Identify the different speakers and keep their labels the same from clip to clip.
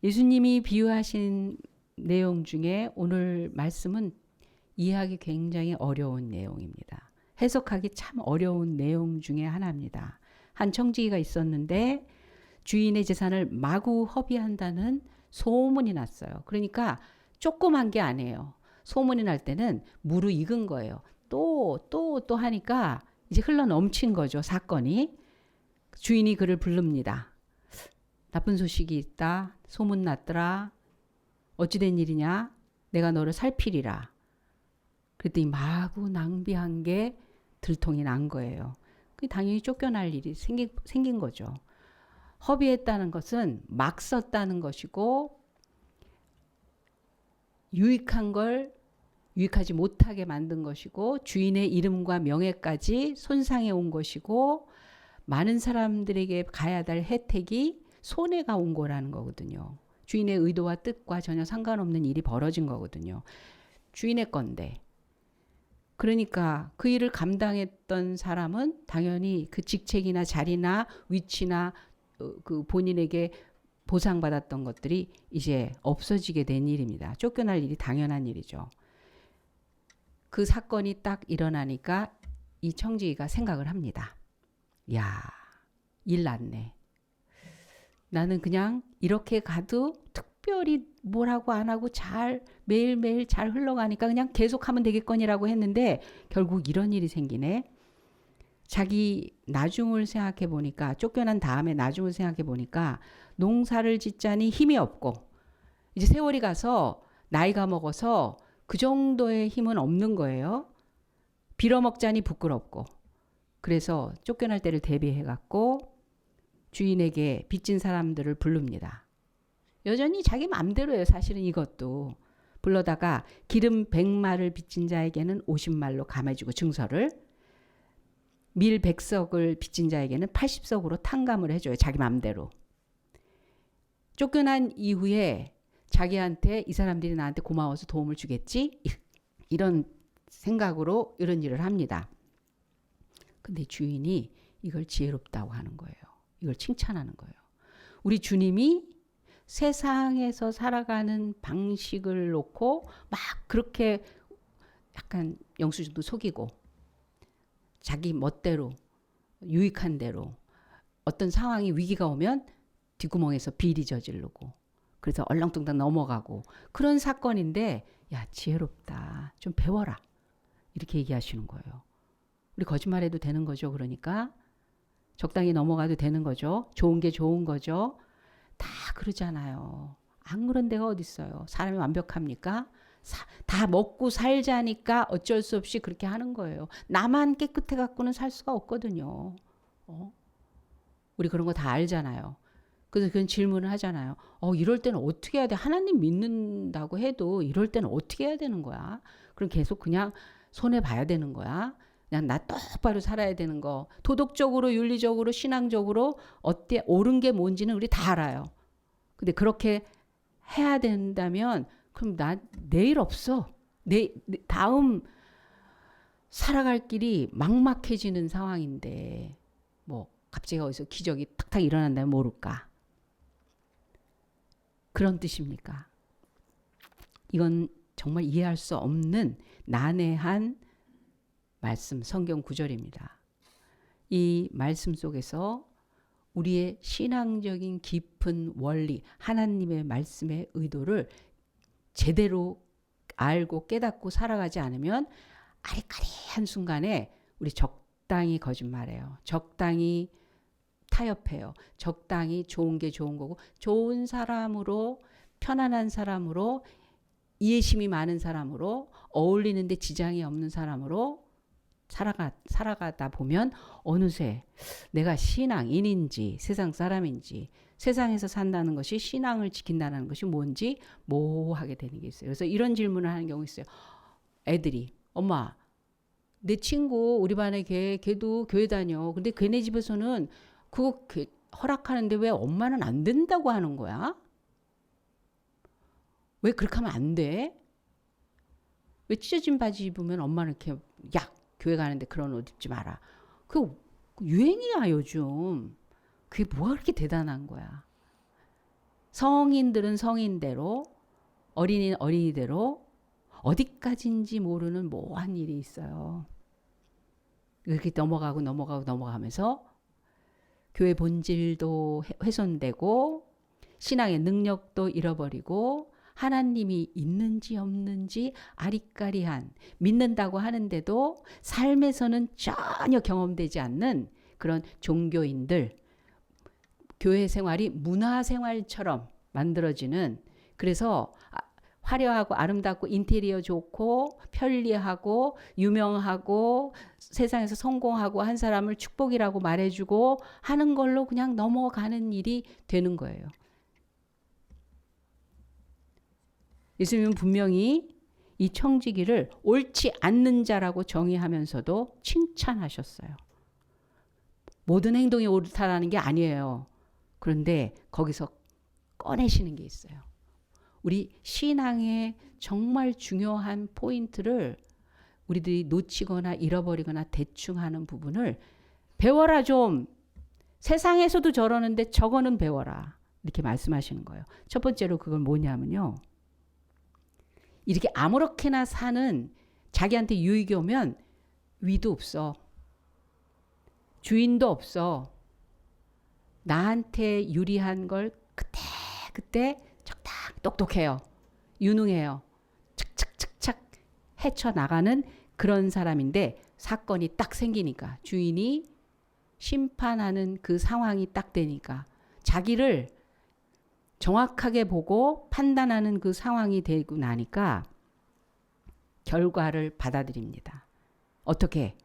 Speaker 1: 예수님이 비유하신 내용 중에 오늘 말씀은 이해하기 굉장히 어려운 내용입니다. 해석하기 참 어려운 내용 중에 하나입니다. 한 청지기가 있었는데 주인의 재산을 마구 허비한다는 소문이 났어요. 그러니까 조그만 게 아니에요. 소문이 날 때는 무르익은 거예요. 또 하니까 이제 흘러 넘친 거죠, 사건이. 주인이 그를 부릅니다. 나쁜 소식이 있다. 소문 났더라. 어찌된 일이냐? 내가 너를 살피리라. 그랬더니 마구 낭비한 게 들통이 난 거예요. 당연히 쫓겨날 일이 생긴 거죠. 허비했다는 것은 막 썼다는 것이고 유익한 걸 유익하지 못하게 만든 것이고 주인의 이름과 명예까지 손상해 온 것이고 많은 사람들에게 가야 될 혜택이 손해가 온 거라는 거거든요. 주인의 의도와 뜻과 전혀 상관없는 일이 벌어진 거거든요. 주인의 건데. 그러니까 그 일을 감당했던 사람은 당연히 그 직책이나 자리나 위치나 그 본인에게 보상받았던 것들이 이제 없어지게 된 일입니다. 쫓겨날 일이 당연한 일이죠. 그 사건이 딱 일어나니까 이 청지기가 생각을 합니다. 야, 일 났네. 나는 그냥 이렇게 가도 특별히 뭐라고 안 하고 잘 매일매일 잘 흘러가니까 그냥 계속하면 되겠거니라고 했는데 결국 이런 일이 생기네. 자기 나중을 생각해 보니까 쫓겨난 다음에 나중을 생각해 보니까 농사를 짓자니 힘이 없고 이제 세월이 가서 나이가 먹어서 그 정도의 힘은 없는 거예요. 빌어먹자니 부끄럽고 그래서 쫓겨날 때를 대비해 갖고 주인에게 빚진 사람들을 부릅니다. 여전히 자기 맘대로예요. 사실은 이것도. 불러다가 기름 100마를 빚진 자에게는 50말로 감해주고 증서를 밀 100석을 빚진 자에게는 80석으로 탕감을 해줘요. 자기 맘대로. 쫓겨난 이후에 자기한테 이 사람들이 나한테 고마워서 도움을 주겠지? 이런 생각으로 이런 일을 합니다. 근데 주인이 이걸 지혜롭다고 하는 거예요. 이걸 칭찬하는 거예요. 우리 주님이 세상에서 살아가는 방식을 놓고 막 그렇게 약간 영수증도 속이고 자기 멋대로 유익한 대로 어떤 상황이 위기가 오면 뒷구멍에서 비리 저지르고 그래서 얼렁뚱땅 넘어가고 그런 사건인데 야 지혜롭다 좀 배워라 이렇게 얘기하시는 거예요. 우리 거짓말해도 되는 거죠. 그러니까 적당히 넘어가도 되는 거죠. 좋은 게 좋은 거죠. 다 그러잖아요. 안 그런 데가 어디 있어요. 사람이 완벽합니까? 다 먹고 살자니까 어쩔 수 없이 그렇게 하는 거예요. 나만 깨끗해 갖고는 살 수가 없거든요. 우리 그런 거 다 알잖아요. 그래서 그런 질문을 하잖아요. 이럴 때는 어떻게 해야 돼? 하나님 믿는다고 해도 이럴 때는 어떻게 해야 되는 거야? 그럼 계속 그냥 손해 봐야 되는 거야? 그냥 나 똑바로 살아야 되는 거. 도덕적으로, 윤리적으로, 신앙적으로 어때 옳은 게 뭔지는 우리 다 알아요. 근데 그렇게 해야 된다면 그럼 나 내일 없어. 다음 살아갈 길이 막막해지는 상황인데 뭐 갑자기 어디서 기적이 탁탁 일어난다면 모를까. 그런 뜻입니까? 이건 정말 이해할 수 없는 난해한 말씀, 성경 구절입니다. 이 말씀 속에서 우리의 신앙적인 깊은 원리, 하나님의 말씀의 의도를 제대로 알고 깨닫고 살아가지 않으면 아리까리한 순간에 우리 적당히 거짓말해요. 적당히 타협해요. 적당히 좋은 게 좋은 거고 좋은 사람으로 편안한 사람으로 이해심이 많은 사람으로 어울리는데 지장이 없는 사람으로 살아가다 보면 어느새 내가 신앙인인지 세상 사람인지 세상에서 산다는 것이 신앙을 지킨다는 것이 뭔지 모호하게 되는 게 있어요. 그래서 이런 질문을 하는 경우 있어요. 애들이 엄마 내 친구 우리 반에 걔도 교회 다녀. 근데 걔네 집에서는 그거 허락하는데 왜 엄마는 안 된다고 하는 거야? 왜 그렇게 하면 안 돼? 왜 찢어진 바지 입으면 엄마는 이렇게 야 교회 가는데 그런 옷 입지 마라. 그 유행이야 요즘. 그게 뭐가 그렇게 대단한 거야. 성인들은 성인대로, 어린이는 어린이대로 어디까지인지 모르는 모호한 일이 있어요. 이렇게 넘어가면서 교회 본질도 훼손되고 신앙의 능력도 잃어버리고 하나님이 있는지 없는지 아리까리한, 믿는다고 하는데도 삶에서는 전혀 경험되지 않는 그런 종교인들, 교회 생활이 문화 생활처럼 만들어지는, 그래서 화려하고 아름답고 인테리어 좋고 편리하고 유명하고 세상에서 성공하고 한 사람을 축복이라고 말해주고 하는 걸로 그냥 넘어가는 일이 되는 거예요. 예수님은 분명히 이 청지기를 옳지 않는 자라고 정의하면서도 칭찬하셨어요. 모든 행동이 옳다라는 게 아니에요. 그런데 거기서 꺼내시는 게 있어요. 우리 신앙의 정말 중요한 포인트를 우리들이 놓치거나 잃어버리거나 대충 하는 부분을 배워라 좀. 세상에서도 저러는데 저거는 배워라. 이렇게 말씀하시는 거예요. 첫 번째로 그걸 뭐냐면요. 이렇게 아무렇게나 사는, 자기한테 유익이 오면 위도 없어. 주인도 없어. 나한테 유리한 걸 그때 적당 똑똑해요. 유능해요. 착착착착 헤쳐나가는 그런 사람인데, 사건이 딱 생기니까, 주인이 심판하는 그 상황이 딱 되니까, 자기를 정확하게 보고 판단하는 그 상황이 되고 나니까 결과를 받아들입니다. 어떻게?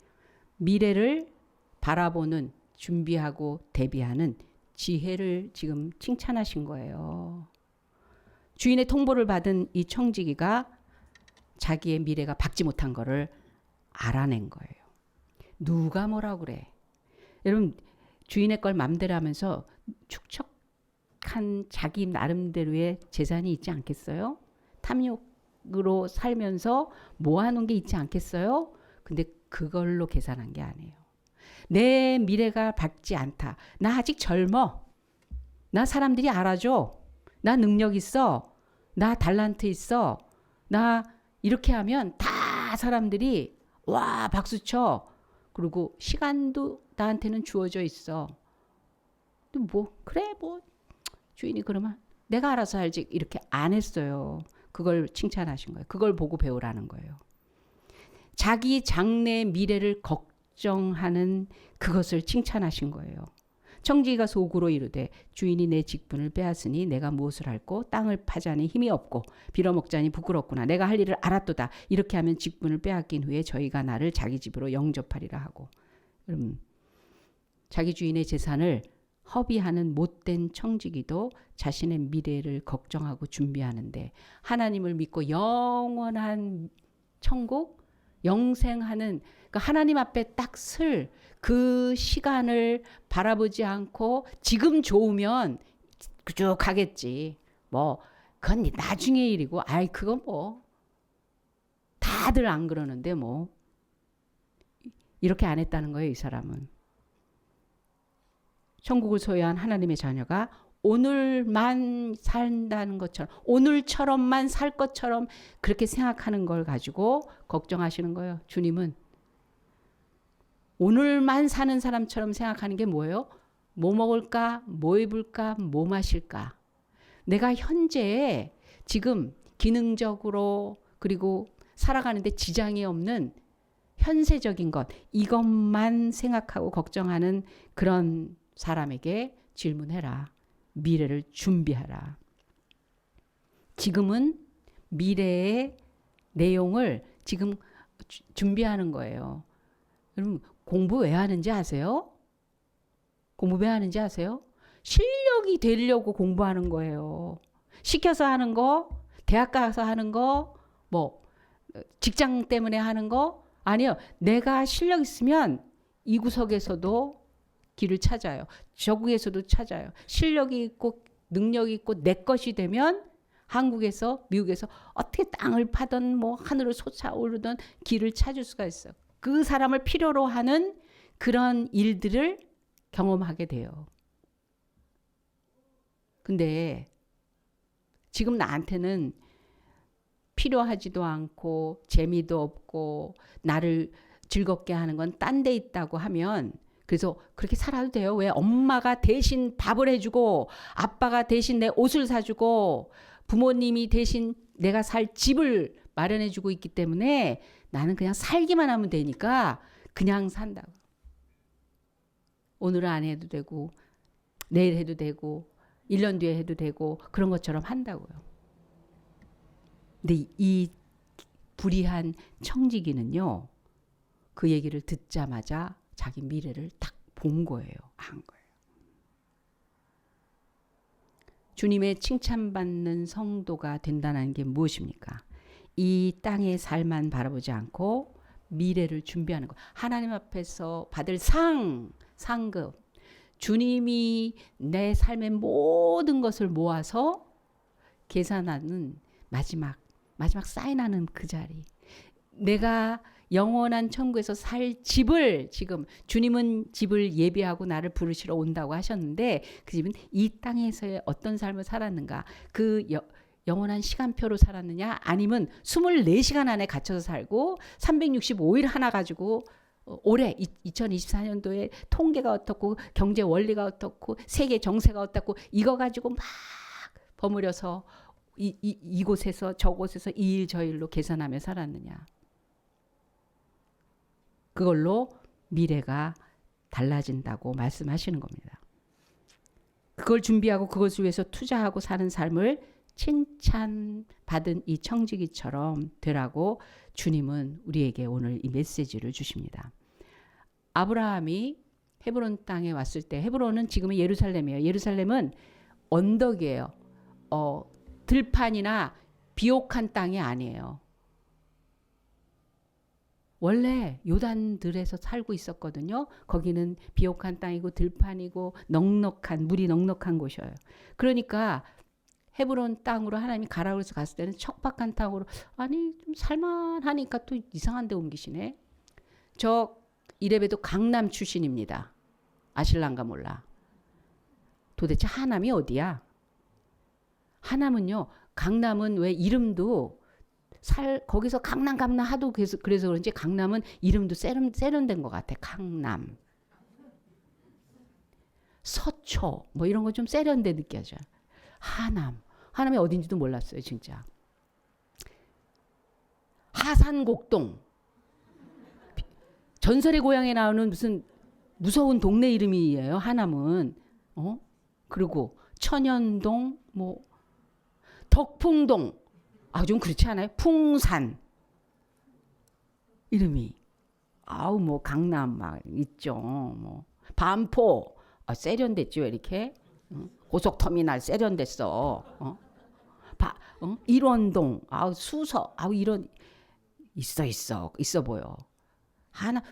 Speaker 1: 미래를 바라보는, 준비하고 대비하는 지혜를 지금 칭찬하신 거예요. 주인의 통보를 받은 이 청지기가 자기의 미래가 밝지 못한 거를 알아낸 거예요. 누가 뭐라 그래. 여러분, 주인의 걸 맘대로 하면서 축척한 자기 나름대로의 재산이 있지 않겠어요? 탐욕으로 살면서 모아놓은 게 있지 않겠어요? 근데 그걸로 계산한 게 아니에요. 내 미래가 밝지 않다. 나 아직 젊어. 나 사람들이 알아줘. 나 능력 있어. 나 달란트 있어. 나 이렇게 하면 다 사람들이 와 박수쳐. 그리고 시간도 나한테는 주어져 있어. 뭐 그래 뭐 주인이 그러면 내가 알아서 알지, 이렇게 안 했어요. 그걸 칭찬하신 거예요. 그걸 보고 배우라는 거예요. 자기 장래의 미래를 걱정하는 그것을 칭찬하신 거예요. 청지기가 속으로 이르되 주인이 내 직분을 빼앗으니 내가 무엇을 할꼬? 땅을 파자니 힘이 없고 빌어먹자니 부끄럽구나. 내가 할 일을 알았도다. 이렇게 하면 직분을 빼앗긴 후에 저희가 나를 자기 집으로 영접하리라 하고. 자기 주인의 재산을 허비하는 못된 청지기도 자신의 미래를 걱정하고 준비하는데, 하나님을 믿고 영원한 천국, 영생하는, 그러니까 하나님 앞에 딱 설 그 시간을 바라보지 않고 지금 좋으면 쭉 가겠지. 뭐 그건 나중의 일이고, 아이 그건 뭐 다들 안 그러는데 뭐, 이렇게 안 했다는 거예요. 이 사람은. 천국을 소유한 하나님의 자녀가 오늘만 산다는 것처럼, 오늘처럼만 살 것처럼 그렇게 생각하는 걸 가지고 걱정하시는 거예요. 주님은 오늘만 사는 사람처럼 생각하는 게 뭐예요? 뭐 먹을까? 뭐 입을까? 뭐 마실까? 내가 현재 지금 기능적으로 그리고 살아가는데 지장이 없는 현세적인 것, 이것만 생각하고 걱정하는 그런 사람에게 질문해라. 미래를 준비하라. 지금은 미래의 내용을 지금 준비하는 거예요. 여러분, 공부 왜 하는지 아세요? 공부 왜 하는지 아세요? 실력이 되려고 공부하는 거예요. 시켜서 하는 거, 대학 가서 하는 거, 뭐 직장 때문에 하는 거 아니요. 내가 실력 있으면 이 구석에서도 길을 찾아요. 저국에서도 찾아요. 실력이 있고 능력이 있고 내 것이 되면 한국에서 미국에서 어떻게 땅을 파든 뭐 하늘을 솟아오르던 길을 찾을 수가 있어요. 그 사람을 필요로 하는 그런 일들을 경험하게 돼요. 근데 지금 나한테는 필요하지도 않고 재미도 없고 나를 즐겁게 하는 건 딴 데 있다고 하면 그래서 그렇게 살아도 돼요. 왜 엄마가 대신 밥을 해주고 아빠가 대신 내 옷을 사주고 부모님이 대신 내가 살 집을 마련해주고 있기 때문에 나는 그냥 살기만 하면 되니까 그냥 산다고. 오늘은 안 해도 되고 내일 해도 되고 1년 뒤에 해도 되고 그런 것처럼 한다고요. 근데 이 불의한 청지기는요. 그 얘기를 듣자마자 자기 미래를 딱 본 거예요. 한 거예요. 주님의 칭찬받는 성도가 된다는 게 무엇입니까? 이 땅의 삶만 바라보지 않고 미래를 준비하는 거. 하나님 앞에서 받을 상급. 주님이 내 삶의 모든 것을 모아서 계산하는 마지막 사인하는 그 자리. 내가 영원한 천국에서 살 집을 지금 주님은 집을 예비하고 나를 부르시러 온다고 하셨는데 그 집은 이 땅에서의 어떤 삶을 살았는가 그 영원한 시간표로 살았느냐 아니면 24시간 안에 갇혀서 살고 365일 하나 가지고 올해 2024년도에 통계가 어떻고 경제 원리가 어떻고 세계 정세가 어떻고 이거 가지고 막 버무려서 이곳에서 저곳에서 이 일 저 일로 계산하며 살았느냐. 그걸로 미래가 달라진다고 말씀하시는 겁니다. 그걸 준비하고 그것을 위해서 투자하고 사는 삶을 칭찬받은 이 청지기처럼 되라고 주님은 우리에게 오늘 이 메시지를 주십니다. 아브라함이 헤브론 땅에 왔을 때 헤브론은 지금의 예루살렘이에요. 예루살렘은 언덕이에요. 들판이나 비옥한 땅이 아니에요. 원래 요단들에서 살고 있었거든요. 거기는 비옥한 땅이고 들판이고 물이 넉넉한 곳이에요. 그러니까 헤브론 땅으로 하나님이 가라고 해서 갔을 때는 척박한 땅으로 아니 좀 살만하니까 또 이상한 데 옮기시네. 저 이래봬도 강남 출신입니다. 아실란가 몰라. 도대체 하남이 어디야? 하남은요. 강남은 왜 이름도 거기서 강남 하도 그래서 그런지 강남은 이름도 세련된 것 같아. 강남. 서초 뭐 이런 거 좀 세련돼 느껴져. 하남이 어딘지도 몰랐어요. 진짜. 하산곡동. 전설의 고향에 나오는 무슨 무서운 동네 이름이에요. 하남은. 그리고 천연동 뭐 덕풍동. 좀 그렇지 않아요? 풍산 이름이 뭐 강남 막 있죠. 뭐 반포 세련됐죠 이렇게. 고속터미널 세련됐어. 일원동 수서 이런 있어 보여.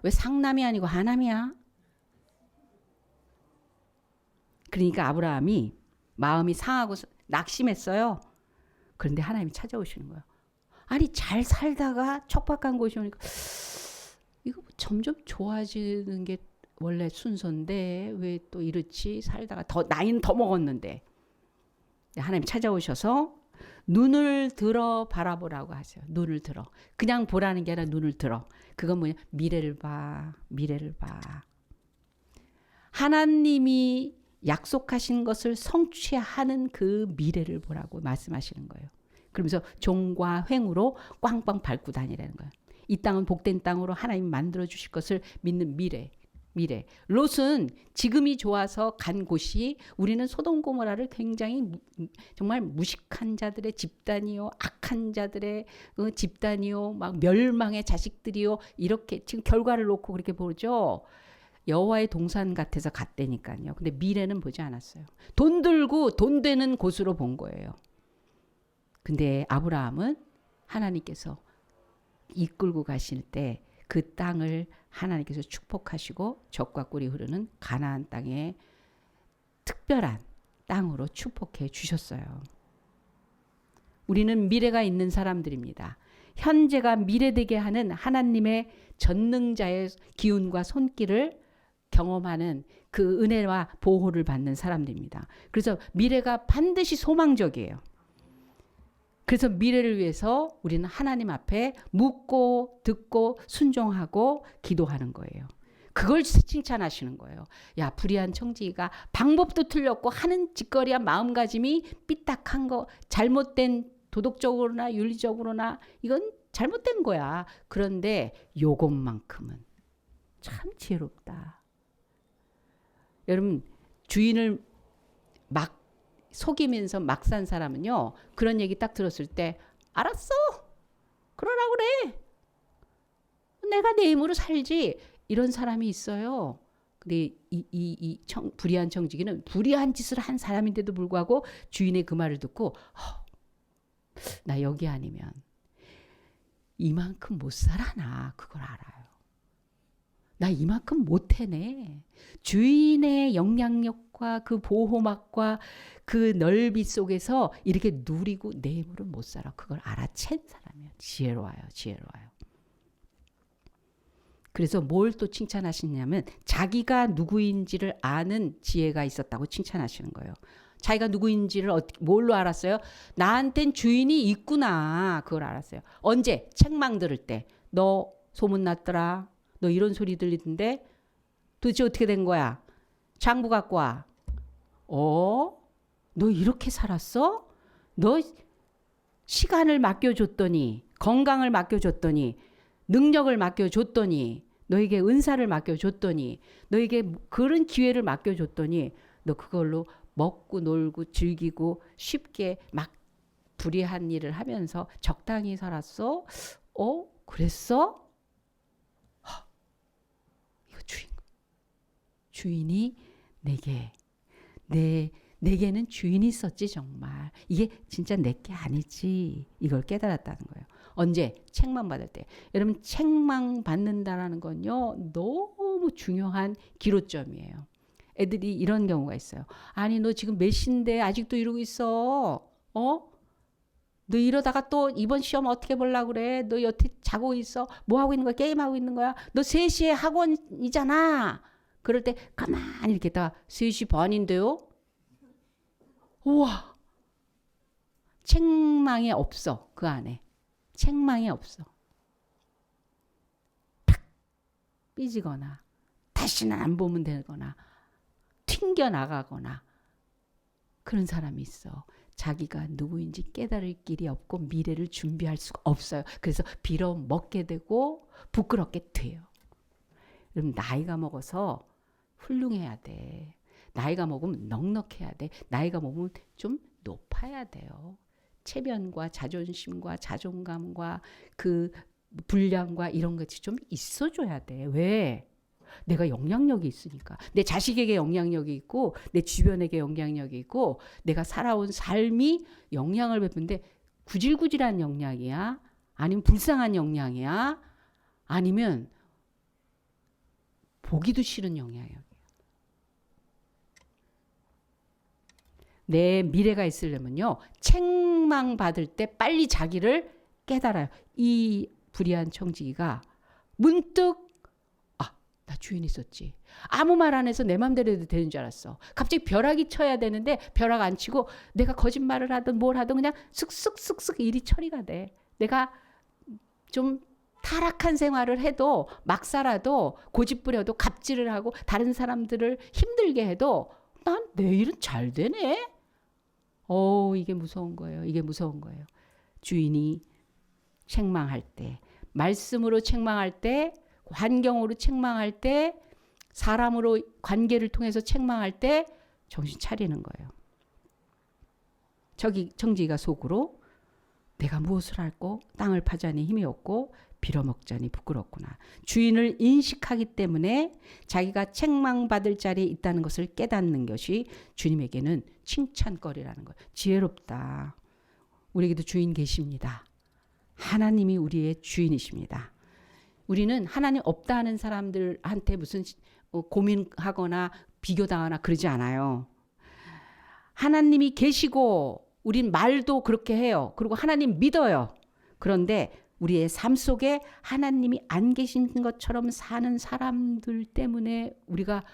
Speaker 1: 왜 상남이 아니고 하남이야? 그러니까 아브라함이 마음이 상하고 낙심했어요. 그런데 하나님이 찾아오시는 거예요. 아니 잘 살다가 척박한 곳이 오니까 이거 점점 좋아지는 게 원래 순서인데 왜 또 이렇지 살다가 나이는 더 먹었는데 하나님 찾아오셔서 눈을 들어 바라보라고 하세요. 눈을 들어. 그냥 보라는 게 아니라 눈을 들어. 그건 뭐냐? 미래를 봐. 하나님이 약속하신 것을 성취하는 그 미래를 보라고 말씀하시는 거예요. 그러면서 종과 횡으로 꽝꽝 밟고 다니라는 거예요. 이 땅은 복된 땅으로 하나님 만들어 주실 것을 믿는 미래. 롯은 지금이 좋아서 간 곳이 우리는 소돔 고모라를 굉장히 정말 무식한 자들의 집단이요, 악한 자들의 집단이요, 막 멸망의 자식들이요, 이렇게 지금 결과를 놓고 그렇게 보죠. 여호와의 동산 같아서 갔다니까요. 근데 미래는 보지 않았어요. 돈 들고 돈 되는 곳으로 본 거예요. 근데 아브라함은 하나님께서 이끌고 가실 때 그 땅을 하나님께서 축복하시고 젖과 꿀이 흐르는 가나안 땅에 특별한 땅으로 축복해 주셨어요. 우리는 미래가 있는 사람들입니다. 현재가 미래되게 하는 하나님의 전능자의 기운과 손길을 경험하는 그 은혜와 보호를 받는 사람들입니다. 그래서 미래가 반드시 소망적이에요. 그래서 미래를 위해서 우리는 하나님 앞에 묻고 듣고 순종하고 기도하는 거예요. 그걸 칭찬하시는 거예요. 야, 불의한 청지기가 방법도 틀렸고 하는 짓거리와 마음가짐이 삐딱한 거, 잘못된 도덕적으로나 윤리적으로나 이건 잘못된 거야. 그런데 요것만큼은 참 지혜롭다. 여러분, 주인을 막 속이면서 막 산 사람은요, 그런 얘기 딱 들었을 때 알았어, 그러라 그래, 내가 내 힘으로 살지, 이런 사람이 있어요. 근데 불의한 청지기는 불의한 짓을 한 사람인데도 불구하고 주인의 그 말을 듣고 나 여기 아니면 이만큼 못 살아나, 그걸 알아요. 나 이만큼 못 해내. 주인의 영향력과 그 보호막과 그 넓이 속에서 이렇게 누리고 내 힘으로 못 살아. 그걸 알아챈 사람이에요. 지혜로워요. 지혜로워요. 그래서 뭘 또 칭찬하시냐면 자기가 누구인지를 아는 지혜가 있었다고 칭찬하시는 거예요. 자기가 누구인지를 뭘로 알았어요? 나한텐 주인이 있구나. 그걸 알았어요. 언제? 책망 들을 때. 너 소문났더라. 너 이런 소리 들리던데 도대체 어떻게 된 거야? 장부 갖고 와. 너 이렇게 살았어? 너 시간을 맡겨줬더니, 건강을 맡겨줬더니, 능력을 맡겨줬더니, 너에게 은사를 맡겨줬더니, 너에게 그런 기회를 맡겨줬더니 너 그걸로 먹고 놀고 즐기고 쉽게 막 불의한 일을 하면서 적당히 살았어? 그랬어? 이거 주인이 내게는 주인이 있었지 정말. 이게 진짜 내게 아니지. 이걸 깨달았다는 거예요. 언제? 책망받을 때. 여러분, 책망받는다라는 건요, 너무 중요한 기로점이에요. 애들이 이런 경우가 있어요. 아니, 너 지금 몇 시인데 아직도 이러고 있어? 너 이러다가 또 이번 시험 어떻게 보려고 그래? 너 여태 자고 있어? 뭐 하고 있는 거야? 게임하고 있는 거야? 너 3시에 학원이잖아. 그럴 때 가만히 이렇게 다 3시 반인데요? 우와. 책망이 없어. 그 안에. 책망이 없어. 탁 삐지거나 다시는 안 보면 되거나 튕겨나가거나 그런 사람이 있어. 자기가 누구인지 깨달을 길이 없고 미래를 준비할 수가 없어요. 그래서 빌어먹게 되고 부끄럽게 돼요. 여러분, 나이가 먹어서 훌륭해야 돼. 나이가 먹으면 넉넉해야 돼. 나이가 먹으면 좀 높아야 돼요. 체면과 자존심과 자존감과 그 분량과 이런 것이 좀 있어줘야 돼. 왜? 내가 영향력이 있으니까. 내 자식에게 영향력이 있고 내 주변에게 영향력이 있고 내가 살아온 삶이 영향을 베푸는데 구질구질한 영향이야? 아니면 불쌍한 영향이야? 아니면 보기도 싫은 영향이야? 내 미래가 있으려면요, 책망받을 때 빨리 자기를 깨달아요. 이 불의한 청지기가 문득 나 주인 있었지. 아무 말 안 해서 내 맘대로 해도 되는 줄 알았어. 갑자기 벼락이 쳐야 되는데 벼락 안 치고 내가 거짓말을 하든 뭘 하든 그냥 쓱쓱쓱쓱 일이 처리가 돼. 내가 좀 타락한 생활을 해도 막 살아도 고집부려도 갑질을 하고 다른 사람들을 힘들게 해도 난 내 일은 잘 되네. 이게 무서운 거예요. 이게 무서운 거예요. 주인이 책망할 때, 말씀으로 책망할 때, 환경으로 책망할 때, 사람으로 관계를 통해서 책망할 때 정신 차리는 거예요. 청지기가 속으로 내가 무엇을 할꼬 땅을 파자니 힘이 없고 빌어먹자니 부끄럽구나. 주인을 인식하기 때문에 자기가 책망받을 자리에 있다는 것을 깨닫는 것이 주님에게는 칭찬거리라는 거예요. 지혜롭다. 우리에게도 주인 계십니다. 하나님이 우리의 주인이십니다. 우리는 하나님 없다는 사람들한테 무슨 고민하거나 비교당하거나 그러지 않아요. 하나님이 계시고 우린 말도 그렇게 해요. 그리고 하나님 믿어요. 그런데 우리의 삶 속에 하나님이 안 계신 것처럼 사는 사람들 때문에 우리가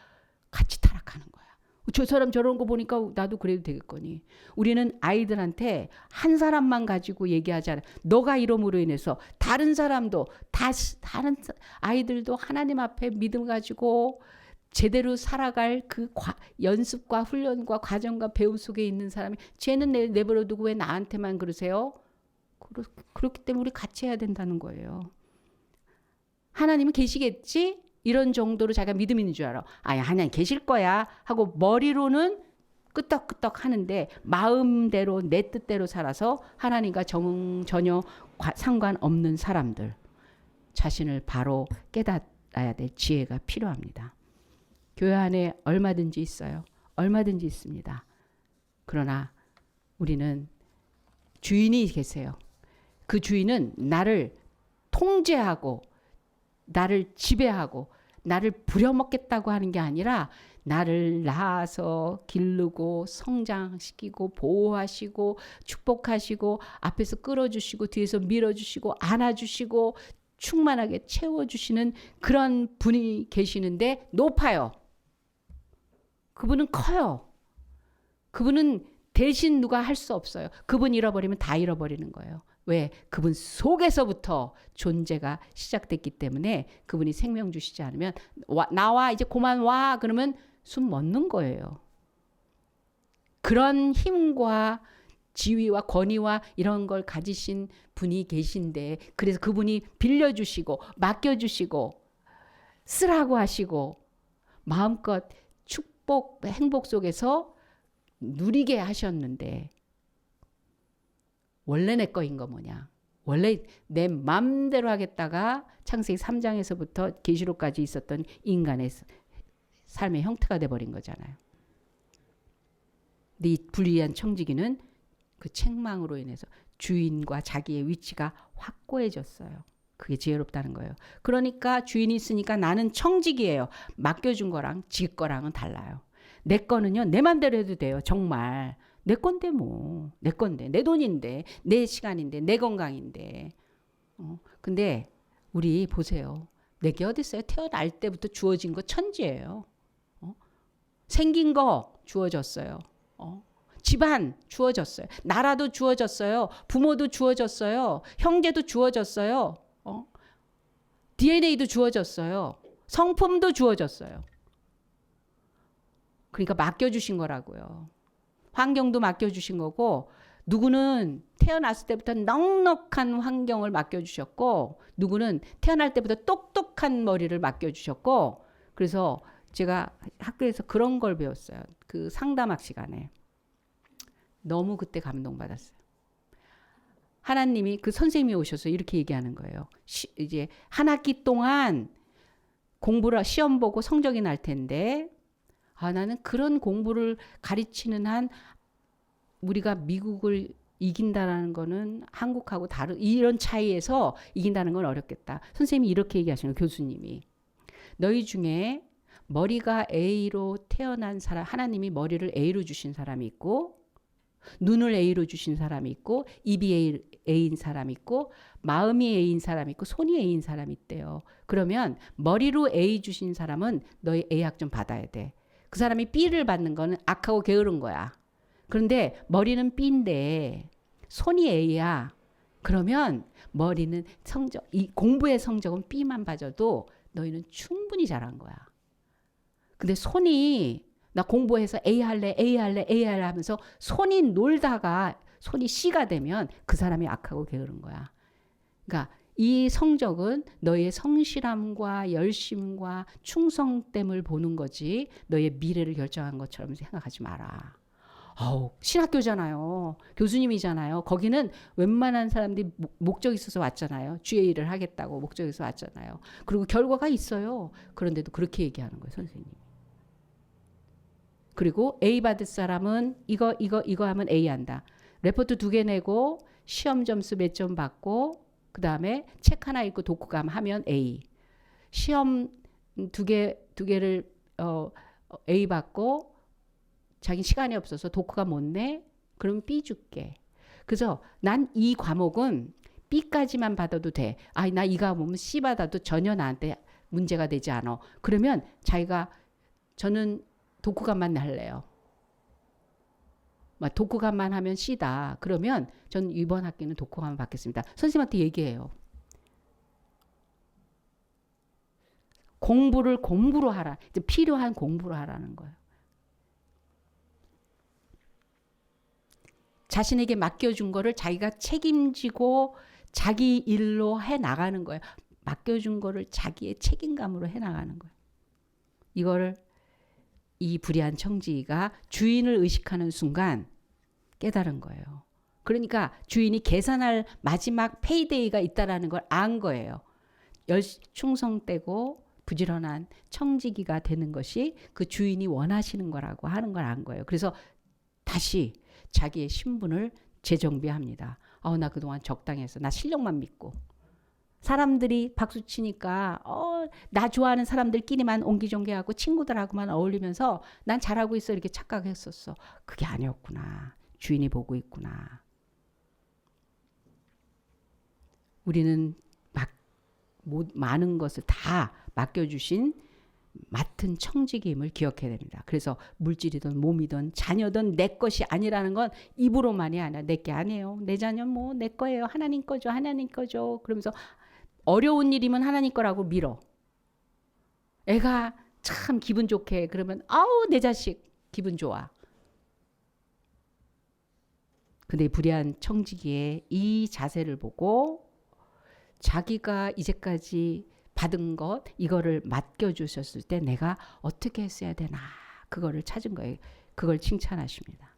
Speaker 1: 같이 타락하는 거야. 저 사람 저런 거 보니까 나도 그래도 되겠거니. 우리는 아이들한테 한 사람만 가지고 얘기하지 않아요. 너가 이름으로 인해서 다른 사람도 다른 아이들도 하나님 앞에 믿음 가지고 제대로 살아갈 그 연습과 훈련과 과정과 배움 속에 있는 사람이 쟤는 내버려 두고 왜 나한테만 그러세요? 그렇기 때문에 우리 같이 해야 된다는 거예요. 하나님은 계시겠지? 이런 정도로 자기가 믿음 있는 줄 알아. 아야 하나님 계실 거야 하고 머리로는 끄떡끄떡 하는데 마음대로 내 뜻대로 살아서 하나님과 전혀 상관없는 사람들, 자신을 바로 깨달아야 될 지혜가 필요합니다. 교회 안에 얼마든지 있어요. 얼마든지 있습니다. 그러나 우리는 주인이 계세요. 그 주인은 나를 통제하고 나를 지배하고 나를 부려먹겠다고 하는 게 아니라 나를 낳아서 기르고 성장시키고 보호하시고 축복하시고 앞에서 끌어주시고 뒤에서 밀어주시고 안아주시고 충만하게 채워주시는 그런 분이 계시는데 높아요. 그분은 커요. 그분은 대신 누가 할 수 없어요. 그분 잃어버리면 다 잃어버리는 거예요. 왜? 그분 속에서부터 존재가 시작됐기 때문에 그분이 생명 주시지 않으면 나와 이제 그만 와 그러면 숨 멎는 거예요. 그런 힘과 지위와 권위와 이런 걸 가지신 분이 계신데 그래서 그분이 빌려주시고 맡겨주시고 쓰라고 하시고 마음껏 축복 행복 속에서 누리게 하셨는데 원래 내 거인 거 뭐냐. 원래 내 맘대로 하겠다가 창세기 3장에서부터 계시록까지 있었던 인간의 삶의 형태가 돼버린 거잖아요. 근데 이 불의한 청지기는 그 책망으로 인해서 주인과 자기의 위치가 확고해졌어요. 그게 지혜롭다는 거예요. 그러니까 주인이 있으니까 나는 청지기예요. 맡겨준 거랑 지 거랑은 달라요. 내 거는요. 내 맘대로 해도 돼요. 정말. 내 건데 뭐. 내 건데. 내 돈인데. 내 시간인데. 내 건강인데. 근데 우리 보세요. 내게 어디 있어요? 태어날 때부터 주어진 거 천지예요. 생긴 거 주어졌어요. 집안 주어졌어요. 나라도 주어졌어요. 부모도 주어졌어요. 형제도 주어졌어요. DNA도 주어졌어요. 성품도 주어졌어요. 그러니까 맡겨주신 거라고요. 환경도 맡겨주신 거고 누구는 태어났을 때부터 넉넉한 환경을 맡겨주셨고 누구는 태어날 때부터 똑똑한 머리를 맡겨주셨고 그래서 제가 학교에서 그런 걸 배웠어요. 그 상담학 시간에. 너무 그때 감동받았어요. 하나님이 그 선생님이 오셔서 이렇게 얘기하는 거예요. 이제 한 학기 동안 공부를 시험 보고 성적이 날 텐데 나는 그런 공부를 가르치는 한 우리가 미국을 이긴다라는 거는 한국하고 다른 이런 차이에서 이긴다는 건 어렵겠다. 선생님이 이렇게 얘기하시는 거예요. 교수님이. 너희 중에 머리가 A로 태어난 사람 하나님이 머리를 A로 주신 사람이 있고 눈을 A로 주신 사람이 있고 입이 A인 사람이 있고 마음이 A인 사람이 있고 손이 A인 사람이 있대요. 그러면 머리로 A 주신 사람은 너희 A학 좀 받아야 돼. 그 사람이 B를 받는 거는 악하고 게으른 거야. 그런데 머리는 B인데 손이 A야. 그러면 머리는 이 공부의 성적은 B만 봐줘도 너희는 충분히 잘한 거야. 근데 손이 나 공부해서 A 할래 하면서 손이 놀다가 손이 C가 되면 그 사람이 악하고 게으른 거야. 그러니까 이 성적은 너의 성실함과 열심과 충성됨을 보는 거지 너의 미래를 결정한 것처럼 생각하지 마라. 신학교잖아요. 교수님이잖아요. 거기는 웬만한 사람들이 목적이 있어서 왔잖아요. 주의 일을 하겠다고 목적이 있어서 왔잖아요. 그리고 결과가 있어요. 그런데도 그렇게 얘기하는 거예요. 선생님이. 그리고 A 받을 사람은 이거 하면 A 한다. 레포트 2개 내고 시험 점수 몇 점 받고 그 다음에 책 하나 읽고 독후감 하면 A. 시험 두 개를 A 받고 자기 시간이 없어서 독후감 못 내? 그럼 B 줄게. 그래서 난 이 과목은 B까지만 받아도 돼. 나 이 과목은 C 받아도 전혀 나한테 문제가 되지 않아. 그러면 자기가 저는 독후감만 할래요. 막 독후감만 하면 C다. 그러면 전 이번 학기는 독후감을 받겠습니다. 선생님한테 얘기해요. 공부로 하라. 이제 필요한 공부로 하라는 거예요. 자신에게 맡겨준 거를 자기가 책임지고 자기 일로 해 나가는 거예요. 맡겨준 거를 자기의 책임감으로 해 나가는 거예요. 이거를 이 불의한 청지기가 주인을 의식하는 순간 깨달은 거예요. 그러니까 주인이 계산할 마지막 페이데이가 있다라는 걸 안 거예요. 충성되고 부지런한 청지기가 되는 것이 그 주인이 원하시는 거라고 하는 걸 안 거예요. 그래서 다시 자기의 신분을 재정비합니다. 나 그동안 적당히 했어. 나 실력만 믿고. 사람들이 박수 치니까 나 좋아하는 사람들끼리만 옹기종기하고 친구들하고만 어울리면서 난 잘하고 있어 이렇게 착각했었어. 그게 아니었구나. 주인이 보고 있구나. 우리는 많은 것을 다 맡겨주신 맡은 청지기임을 기억해야 됩니다. 그래서 물질이든 몸이든 자녀든 내 것이 아니라는 건 입으로만이 아니라 내 게 아니에요. 내 자녀 뭐 내 거예요. 하나님 거죠. 하나님 거죠. 그러면서 어려운 일이면 하나님 거라고 밀어. 애가 참 기분 좋게 그러면 아우 내 자식 기분 좋아. 근데 불의한 청지기의 이 자세를 보고 자기가 이제까지 받은 것 이거를 맡겨주셨을 때 내가 어떻게 했어야 되나 그거를 찾은 거예요. 그걸 칭찬하십니다.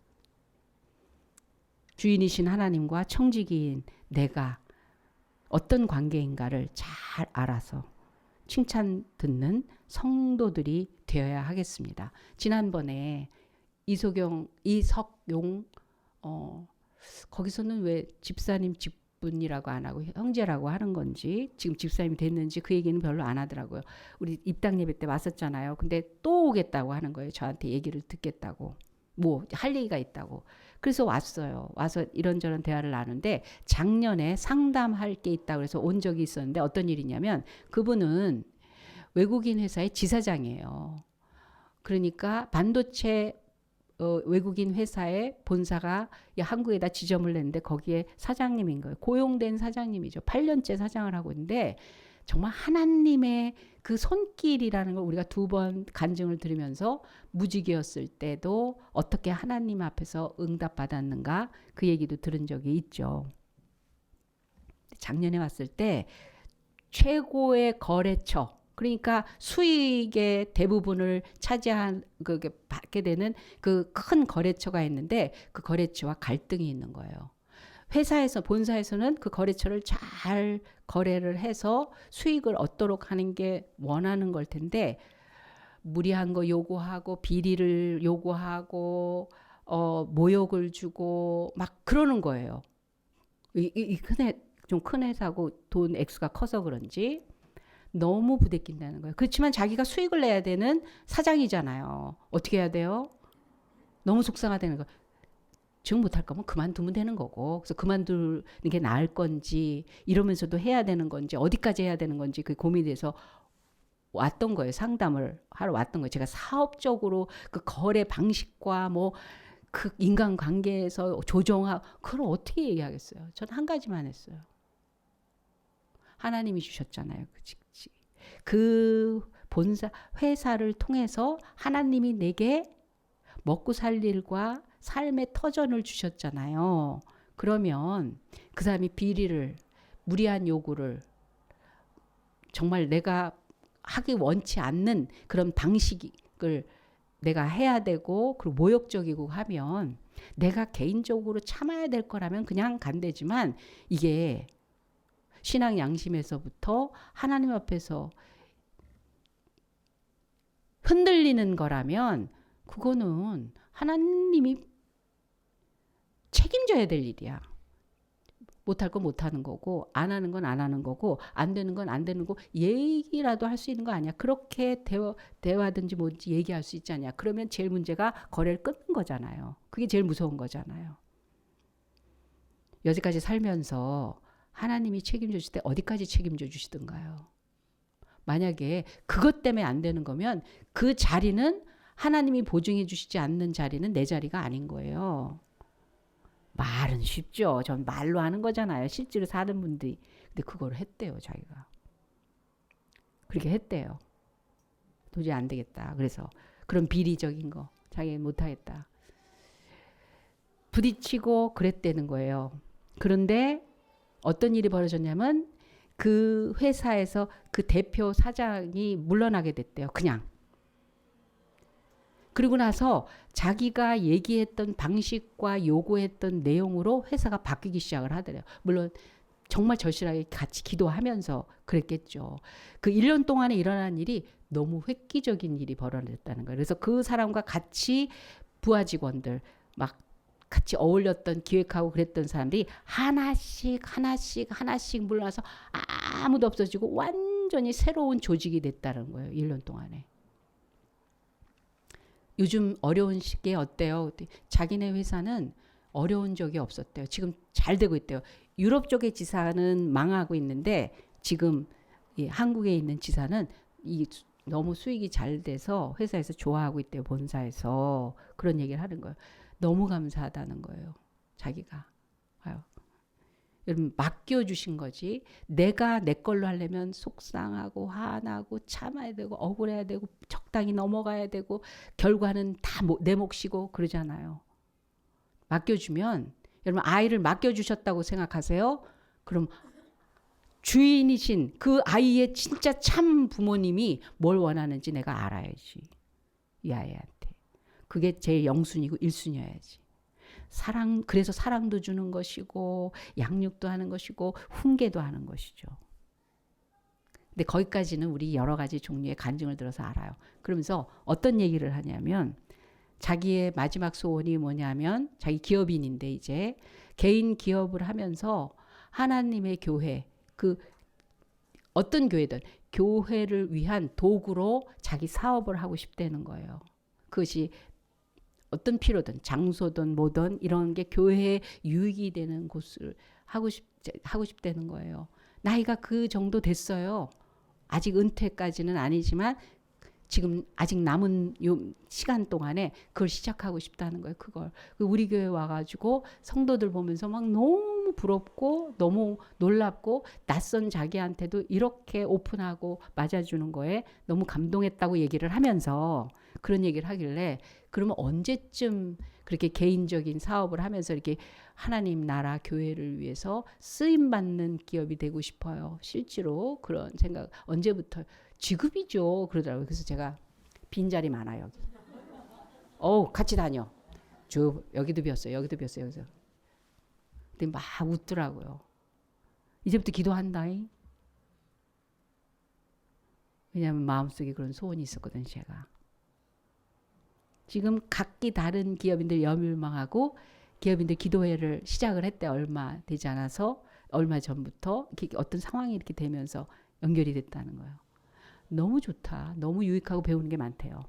Speaker 1: 주인이신 하나님과 청지기인 내가 어떤 관계인가를 잘 알아서 칭찬 듣는 성도들이 되어야 하겠습니다. 지난번에 이석용 거기서는 왜 집사님 직분이라고 안 하고 형제라고 하는 건지 지금 집사님이 됐는지 그 얘기는 별로 안 하더라고요. 우리 입당 예배 때 왔었잖아요. 근데 또 오겠다고 하는 거예요. 저한테 얘기를 듣겠다고. 뭐 할 얘기가 있다고. 그래서 왔어요. 와서 이런저런 대화를 나누는데 작년에 상담할 게 있다고 해서 온 적이 있었는데 어떤 일이냐면 그분은 외국인 회사의 지사장이에요. 그러니까 반도체 외국인 회사의 본사가 한국에다 지점을 냈는데 거기에 사장님인 거예요. 고용된 사장님이죠. 8년째 사장을 하고 있는데 정말 하나님의 그 손길이라는 걸 우리가 2번 간증을 들으면서 무직이었을 때도 어떻게 하나님 앞에서 응답받았는가 그 얘기도 들은 적이 있죠. 작년에 왔을 때 최고의 거래처 그러니까 수익의 대부분을 받게 되는 그 큰 거래처가 있는데 그 거래처와 갈등이 있는 거예요. 본사에서는 그 거래처를 잘 거래를 해서 수익을 얻도록 하는 게 원하는 걸 텐데 무리한 거 요구하고 비리를 요구하고 모욕을 주고 막 그러는 거예요. 좀 큰 회사고 돈 액수가 커서 그런지 너무 부대낀다는 거예요. 그렇지만 자기가 수익을 내야 되는 사장이잖아요. 어떻게 해야 돼요? 너무 속상하다는 거예요. 지금 못할 거면 그만두면 되는 거고 그래서 그만두는 게 나을 건지 이러면서도 해야 되는 건지 어디까지 해야 되는 건지 그 고민이 돼서 왔던 거예요. 상담을 하러 왔던 거예요. 제가 사업적으로 그 거래 방식과 뭐 그 인간관계에서 조정하고 그걸 어떻게 얘기하겠어요. 저는 한 가지만 했어요. 하나님이 주셨잖아요. 그 본사 회사를 통해서 하나님이 내게 먹고 살 일과 삶의 터전을 주셨잖아요. 그러면 그 사람이 비리를 무리한 요구를 정말 내가 하기 원치 않는 그런 방식을 내가 해야 되고 그리고 모욕적이고 하면 내가 개인적으로 참아야 될 거라면 그냥 간대지만 이게 신앙 양심에서부터 하나님 앞에서 흔들리는 거라면 그거는 하나님이 책임져야 될 일이야. 못할 건 못하는 거고 안 하는 건 안 하는 거고 안 되는 건 안 되는 거고 얘기라도 할 수 있는 거 아니야. 그렇게 대화든지 뭔지 얘기할 수 있지 않냐. 그러면 제일 문제가 거래를 끊는 거잖아요. 그게 제일 무서운 거잖아요. 여기까지 살면서 하나님이 책임져 주실 때 어디까지 책임져 주시던가요? 만약에 그것 때문에 안 되는 거면 그 자리는 하나님이 보증해 주시지 않는 자리는 내 자리가 아닌 거예요. 말은 쉽죠. 전 말로 하는 거잖아요. 실제로 사는 분들이. 근데 그걸 했대요, 자기가. 그렇게 했대요. 도저히 안 되겠다. 그래서 그런 비리적인 거 자기 못하겠다. 부딪히고 그랬다는 거예요. 그런데 어떤 일이 벌어졌냐면 그 회사에서 그 대표 사장이 물러나게 됐대요. 그냥. 그리고 나서 자기가 얘기했던 방식과 요구했던 내용으로 회사가 바뀌기 시작을 하더래요. 물론 정말 절실하게 같이 기도하면서 그랬겠죠. 그 1년 동안에 일어난 일이 너무 획기적인 일이 벌어졌다는 거예요. 그래서 그 사람과 같이 부하 직원들 막 같이 어울렸던 기획하고 그랬던 사람들이 하나씩 물러나서 아무도 없어지고 완전히 새로운 조직이 됐다는 거예요. 1년 동안에. 요즘 어려운 시기에 어때요? 자기네 회사는 어려운 적이 없었대요. 지금 잘 되고 있대요. 유럽 쪽의 지사는 망하고 있는데 지금 이 한국에 있는 지사는 너무 수익이 잘 돼서 회사에서 좋아하고 있대요. 본사에서. 그런 얘기를 하는 거예요. 너무 감사하다는 거예요. 자기가. 아유. 여러분 맡겨주신 거지. 내가 내 걸로 하려면 속상하고 화나고 참아야 되고 억울해야 되고 적당히 넘어가야 되고 결과는 다 내 몫이고 그러잖아요. 맡겨주면 여러분 아이를 맡겨주셨다고 생각하세요. 그럼 주인이신 그 아이의 진짜 참 부모님이 뭘 원하는지 내가 알아야지. 이 아이한테. 그게 제 영순이고 1순위여야지. 그래서 사랑도 주는 것이고 양육도 하는 것이고 훈계도 하는 것이죠. 근데 거기까지는 우리 여러 가지 종류의 간증을 들어서 알아요. 그러면서 어떤 얘기를 하냐면 자기의 마지막 소원이 뭐냐면 자기 기업인인데 이제 개인 기업을 하면서 하나님의 교회 그 어떤 교회든 교회를 위한 도구로 자기 사업을 하고 싶다는 거예요. 그것이 어떤 필요든 장소든 뭐든 이런 게 교회에 유익이 되는 곳을 하고 싶다는 거예요. 나이가 그 정도 됐어요. 아직 은퇴까지는 아니지만 지금 아직 남은 요 시간 동안에 그걸 시작하고 싶다는 거예요. 그걸 우리 교회 와가지고 성도들 보면서 막 너무 부럽고 너무 놀랍고 낯선 자기한테도 이렇게 오픈하고 맞아주는 거에 너무 감동했다고 얘기를 하면서 그런 얘기를 하길래 그러면 언제쯤 그렇게 개인적인 사업을 하면서 이렇게 하나님 나라 교회를 위해서 쓰임받는 기업이 되고 싶어요. 실제로 그런 생각 언제부터 지급이죠. 그러더라고요. 그래서 제가 빈자리 많아요. 여기. 같이 다녀. 여기도 비었어요. 여기도 비었어요. 여기서. 근데 막 웃더라고요. 이제부터 기도한다잉. 왜냐하면 마음속에 그런 소원이 있었거든 제가. 지금 각기 다른 기업인들 여밀망하고 기업인들 기도회를 시작을 했대. 얼마 되지 않아서 얼마 전부터 어떤 상황이 이렇게 되면서 연결이 됐다는 거예요. 너무 좋다. 너무 유익하고 배우는 게 많대요.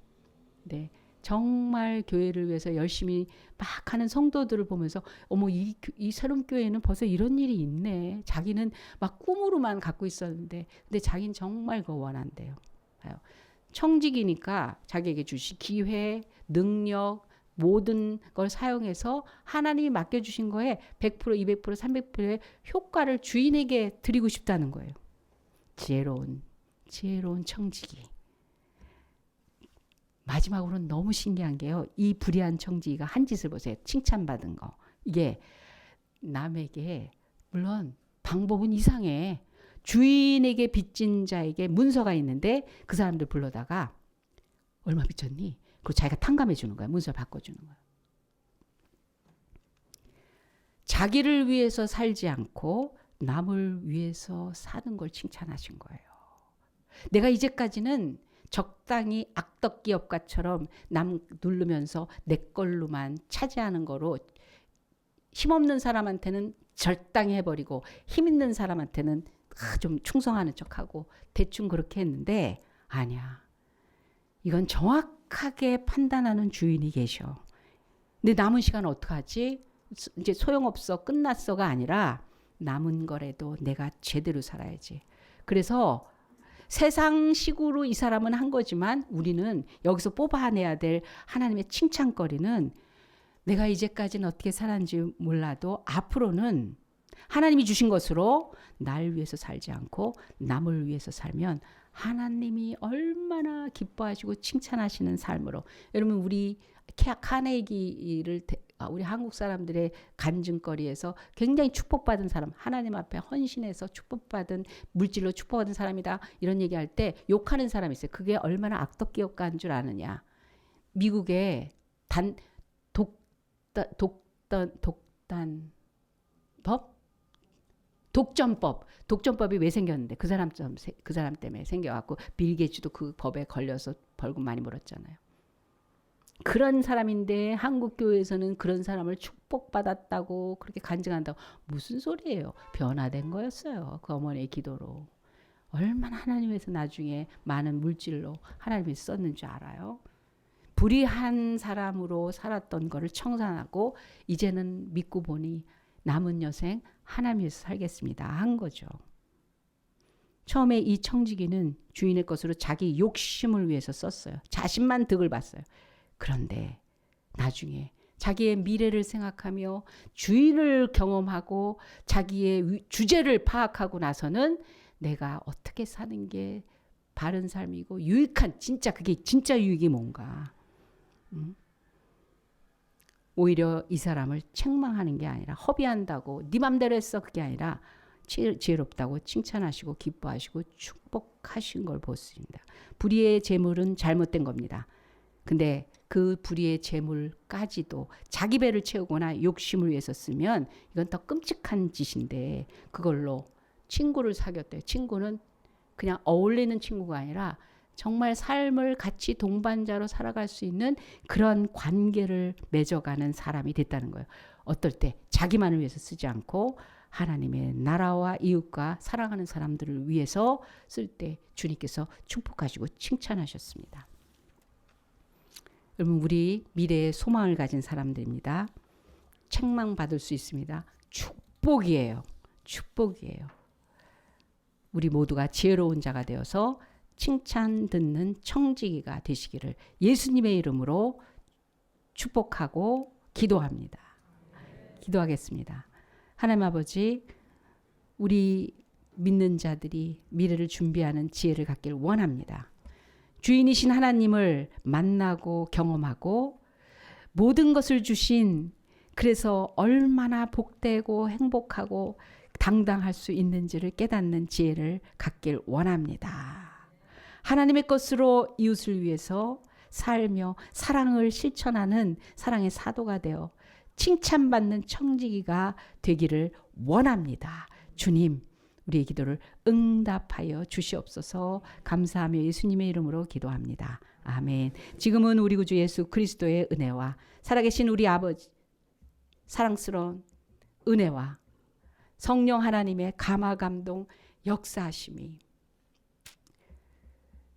Speaker 1: 네. 정말 교회를 위해서 열심히 막 하는 성도들을 보면서 어머 이 새로운 교회는 벌써 이런 일이 있네. 자기는 막 꿈으로만 갖고 있었는데 근데 자기는 정말 그거 원한대요. 청직이니까 자기에게 주신 기회, 능력 모든 걸 사용해서 하나님이 맡겨주신 거에 100%, 200%, 300%의 효과를 주인에게 드리고 싶다는 거예요. 지혜로운 청지기. 마지막으로는 너무 신기한 게요. 이 불의한 청지기가 한 짓을 보세요. 칭찬받은 거. 이게 남에게 물론 방법은 이상해. 주인에게 빚진 자에게 문서가 있는데 그 사람들 불러다가 얼마 빚졌니? 그리고 자기가 탕감해 주는 거야. 문서를 바꿔주는 거야. 자기를 위해서 살지 않고 남을 위해서 사는 걸 칭찬하신 거예요. 내가 이제까지는 적당히 악덕 기업가처럼 남 누르면서 내 걸로만 차지하는 거로 힘없는 사람한테는 절당히 해버리고 힘 있는 사람한테는 좀 충성하는 척하고 대충 그렇게 했는데 아니야. 이건 정확하게 판단하는 주인이 계셔. 근데 남은 시간은 어떡하지? 이제 소용없어 끝났어가 아니라 남은 거라도 내가 제대로 살아야지. 그래서 세상식으로 이 사람은 한 거지만 우리는 여기서 뽑아내야 될 하나님의 칭찬거리는 내가 이제까지는 어떻게 살았는지 몰라도 앞으로는 하나님이 주신 것으로 날 위해서 살지 않고 남을 위해서 살면 하나님이 얼마나 기뻐하시고 칭찬하시는 삶으로. 여러분 우리 카네기를 우리 한국 사람들의 간증거리에서 굉장히 축복받은 사람, 하나님 앞에 헌신해서 축복받은, 물질로 축복받은 사람이다 이런 얘기할 때 욕하는 사람이 있어요. 그게 얼마나 악덕기업가인 줄 아느냐. 미국의 독점법이 왜 생겼는데 그 사람 때문에 생겨갖고 빌 게이츠도 그 법에 걸려서 벌금 많이 물었잖아요. 그런 사람인데 한국 교회에서는 그런 사람을 축복받았다고 그렇게 간증한다고. 무슨 소리예요? 변화된 거였어요. 그 어머니의 기도로. 얼마나 하나님에서 나중에 많은 물질로 하나님이 썼는 줄 알아요? 불의한 사람으로 살았던 거를 청산하고 이제는 믿고 보니 남은 여생 하나님 위해서 살겠습니다 한 거죠. 처음에 이 청지기는 주인의 것으로 자기 욕심을 위해서 썼어요. 자신만 득을 봤어요. 그런데 나중에 자기의 미래를 생각하며 주인을 경험하고 자기의 주제를 파악하고 나서는 내가 어떻게 사는 게 바른 삶이고 유익한, 진짜 그게 진짜 유익이 뭔가. 오히려 이 사람을 책망하는 게 아니라, 허비한다고 네 맘대로 했어 그게 아니라 지혜롭다고 칭찬하시고 기뻐하시고 축복하신 걸 보습니다. 불의의 재물은 잘못된 겁니다. 근데 그 불의의 재물까지도 자기 배를 채우거나 욕심을 위해서 쓰면 이건 더 끔찍한 짓인데, 그걸로 친구를 사귀었대요. 친구는 그냥 어울리는 친구가 아니라 정말 삶을 같이 동반자로 살아갈 수 있는 그런 관계를 맺어가는 사람이 됐다는 거예요. 어떨 때 자기만을 위해서 쓰지 않고 하나님의 나라와 이웃과 사랑하는 사람들을 위해서 쓸 때 주님께서 축복하시고 칭찬하셨습니다. 여러분 우리 미래의 소망을 가진 사람들입니다. 책망받을 수 있습니다. 축복이에요. 축복이에요. 우리 모두가 지혜로운 자가 되어서 칭찬 듣는 청지기가 되시기를 예수님의 이름으로 축복하고 기도합니다. 기도하겠습니다. 하나님 아버지, 우리 믿는 자들이 미래를 준비하는 지혜를 갖길 원합니다. 주인이신 하나님을 만나고 경험하고 모든 것을 주신, 그래서 얼마나 복되고 행복하고 당당할 수 있는지를 깨닫는 지혜를 갖길 원합니다. 하나님의 것으로 이웃을 위해서 살며 사랑을 실천하는 사랑의 사도가 되어 칭찬받는 청지기가 되기를 원합니다. 주님, 우리의 기도를 응답하여 주시옵소서. 감사하며 예수님의 이름으로 기도합니다. 아멘. 지금은 우리 구주 예수 그리스도의 은혜와 살아계신 우리 아버지 사랑스러운 은혜와 성령 하나님의 감화감동 역사하심이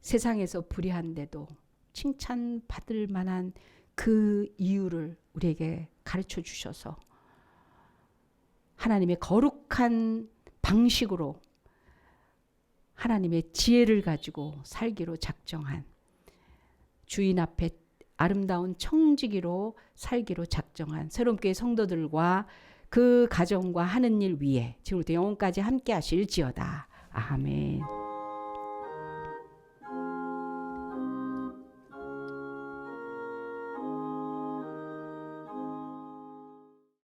Speaker 1: 세상에서 불의한데도 칭찬받을 만한 그 이유를 우리에게 가르쳐 주셔서 하나님의 거룩한 방식으로 하나님의 지혜를 가지고 살기로 작정한, 주인 앞에 아름다운 청지기로 살기로 작정한 새로운 교회 성도들과 그 가정과 하는 일 위에 지금부터 영원까지 함께 하실지어다. 아멘.